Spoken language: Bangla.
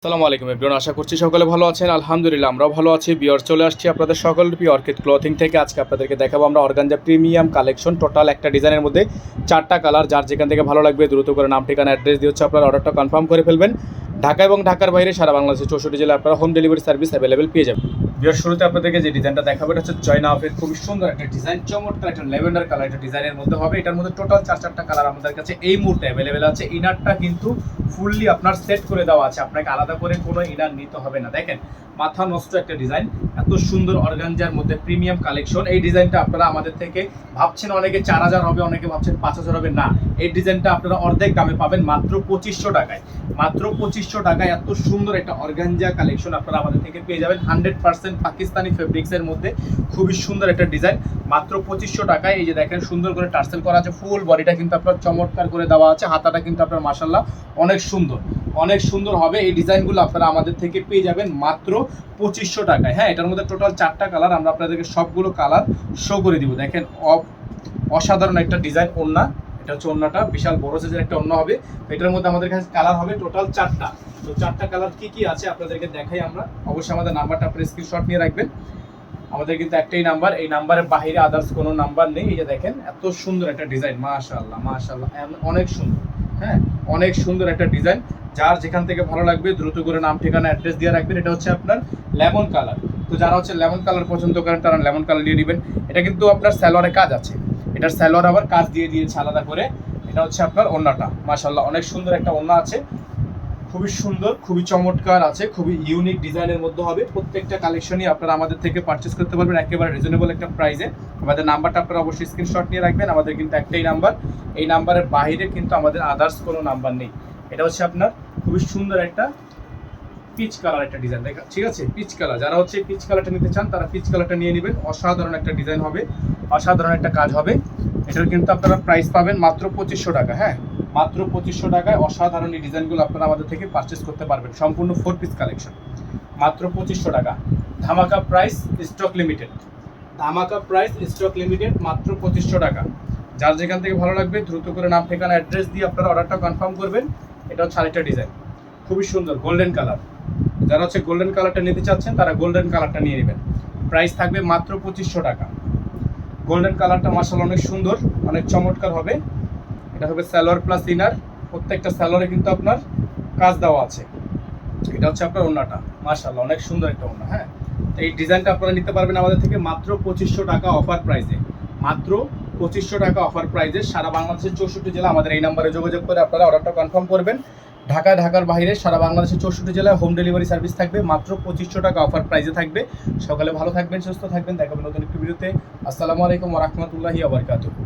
আসসালামু আলাইকুম এভরিওয়ান, আশা করছি সকলে ভালো আছেন। আলহামদুলিল্লাহ আমরাও ভালো আছি। বিয়ার চলে আসছি আপনাদের সকল অর্কিড ক্লথিং থেকে। আজকে আপনাদেরকে দেখাবো আমরা অর্গানজা প্রিমিয়াম কালেকশন, টোটাল একটা ডিজাইনের মধ্যে 4টা কালার। যার যেখান থেকে ভালো লাগবে দ্রুত করে নাম ঠিকানা অ্যাড্রেস দিয়ে হচ্ছে আপনার অর্ডারটা কনফার্ম করে ফেলবেন। ঢাকা এবং ঢাকার বাইরে সারা বাংলাদেশের 64 জেলায় আপনারা হোম ডেলিভারি সার্ভিস অ্যাভেলেবেল পেয়ে যাবেন। বিয়ার শুরুতে আপনাদেরকে যে ডিজাইনটা দেখাবো এটা হচ্ছে জয়নাফের খুবই সুন্দর একটা ডিজাইন, চমৎকার একটা ল্যাভেন্ডার কালার একটা ডিজাইনের মধ্যে হবে। এটার মধ্যে টোটাল 4টা কালার আমাদের কাছে এই মুহূর্তে অ্যাভেলেবেল আছে। ইনারটা কিন্তু ফুললি আপনার সেট করে দেওয়া আছে, আপনাকে আলাদা করে কোনো ইনার নিতে হবে না। দেখেন মাথা নষ্ট একটা ডিজাইন, এত সুন্দর অর্গানজার মধ্যে প্রিমিয়াম কালেকশন। এই ডিজাইনটা আপনারা আমাদের থেকে ভাবছেন অনেকে 4000 হবে, অনেকে ভাবছেন 5000 হবে, না, এই ডিজাইনটা আপনারা অর্ধেক দামে পাবেন মাত্র 2500 টাকায়। মাত্র 2500 টাকায় এত সুন্দর একটা অর্গানজা কালেকশন আপনারা আমাদের থেকে পেয়ে যাবেন। 100% পাকিস্তানি ফেব্রিক্সের মধ্যে খুবই সুন্দর একটা ডিজাইন, মাত্র 2500 টাকায়। এই যে দেখেন সুন্দর করে টার্সেল করা আছে, ফুল বডিটা কিন্তু আপনার চমৎকার করে দেওয়া আছে, হাতাটা কিন্তু আপনার মাশাআল্লাহ অনেক সুন্দর, অনেক সুন্দর হবে। এই ডিজাইনগুলো আপনারা আমাদের থেকে পেয়ে যাবেন মাত্র 2500 টাকায়। হ্যাঁ, এটার মধ্যে টোটাল 4টা কালার, আমরা আপনাদেরকে সবগুলো কালার শো করে দিব। দেখেন অসাধারণ একটা ডিজাইন। ওড়না, এটা হচ্ছে ওড়নাটা বিশাল বড় সাইজের একটা ওড়না হবে। এটার মধ্যে আমাদের কাছে কালার হবে টোটাল 4টা। তো 4টা কালার কি কি আছে আপনাদেরকে দেখাই আমরা। অবশ্যই আমাদের নাম্বারটা আপনি স্ক্রিনশট নিয়ে রাখবেন। আমাদের কিন্তু একটাই নাম্বার, এই নাম্বারের বাইরে আদার্স কোনো নাম্বার নেই। এই যে দেখেন এত সুন্দর একটা ডিজাইন, মাশাআল্লাহ মাশাআল্লাহ, অনেক সুন্দর। হ্যাঁ, অনেক সুন্দর একটা ডিজাইন। যার যেখান থেকে ভালো লাগবে দ্রুত করে নাম ঠিকানা অ্যাড্রেস দিয়ে রাখবেন। এটা হচ্ছে আপনার লেমন কালার। তো যারা হচ্ছে লেমন কালার পছন্দ করেন তারা লেমন কালার দিয়ে নেবেন। এটা কিন্তু আপনার স্যালোয়ারে কাজ আছে, এটার স্যালোয়ার আবার কাজ দিয়ে দিয়েছে আলাদা করে। এটা হচ্ছে আপনার ওড়নাটা, মাশাআল্লাহ অনেক সুন্দর একটা ওড়না আছে, খুবই সুন্দর, খুবই চমৎকার আছে, খুবই ইউনিক ডিজাইনের মধ্যে হবে। প্রত্যেকটা কালেকশনই আপনারা আমাদের থেকে পারচেস করতে পারবেন একেবারে রিজনেবল একটা প্রাইসে। আমাদের নাম্বারটা আপনারা অবশ্যই স্ক্রিনশট নিয়ে রাখবেন। আমাদের কিন্তু একটাই নাম্বার, এই নাম্বারের বাইরে কিন্তু আমাদের আদার্স কোনো নাম্বার নেই। এটা হচ্ছে আপনার খুবই সুন্দর একটা পিচ কালার একটা ডিজাইন, দেখা ঠিক আছে, পিচ কালার। যারা হচ্ছে পিচ কালারটা নিতে চান তারা পিচ কালারটা নিয়ে নেবেন। অসাধারণ একটা ডিজাইন হবে, অসাধারণ একটা কাজ হবে। এটার কিন্তু আপনারা প্রাইস পাবেন মাত্র 2500 টাকা। হ্যাঁ, মাত্র 2500 টাকায় অসাধারণ এই ডিজাইনগুলো আপনারা আমাদের থেকে পারচেস করতে পারবেন। সম্পূর্ণ 4 পিস কালেকশন, মাত্র 2500 টাকা। ধামাকা প্রাইস, স্টক লিমিটেড, ধামাকা প্রাইস, স্টক লিমিটেড, মাত্র 2500 টাকা। যার যেখান থেকে ভালো লাগবে দ্রুত করে নাম ঠিকানা অ্যাড্রেস দিয়ে আপনারা অর্ডারটা কনফার্ম করবেন। এটা হচ্ছে আরেকটা ডিজাইন, খুবই সুন্দর গোল্ডেন কালার। যারা হচ্ছে গোল্ডেন কালারটা নিতে চাচ্ছেন তারা গোল্ডেন কালারটা নিয়ে নেবেন। প্রাইস থাকবে মাত্র 2500 টাকা। গোল্ডেন কালারটা মাশাআল্লাহ অনেক সুন্দর, অনেক চমৎকার হবে। এটা হবে সালোয়ার প্লাস ইনার, প্রত্যেকটা সালোয়ারে কিন্তু আপনার কাজ দেওয়া আছে। এটা হচ্ছে আপনার ওড়নাটা, মাশাআল্লাহ অনেক সুন্দর একটা ওড়না। হ্যাঁ, তো এই ডিজাইনটা আপনারা নিতে পারবেন আমাদের থেকে মাত্র 2500 টাকা অফার প্রাইসে। মাত্র 2500 টাকা অফার প্রাইসে। সারা বাংলাদেশের 64 জেলা আমাদের এই নাম্বারে যোগাযোগ করে আপনারা অর্ডারটা কনফার্ম করবেন। ঢাকার বাইরে সারা বাংলাদেশের 64 জেলায় হোম ডেলিভারি সার্ভিস থাকবে। মাত্র 2500 টাকা অফার প্রাইসে থাকবে। সকালে ভালো থাকবেন, সুস্থ থাকবেন, দেখাবেন নতুন একটি ভিডিওতে। আসসালামু আলাইকুম ওয়া রাহমাতুল্লাহি ওয়া বারাকাতুহু।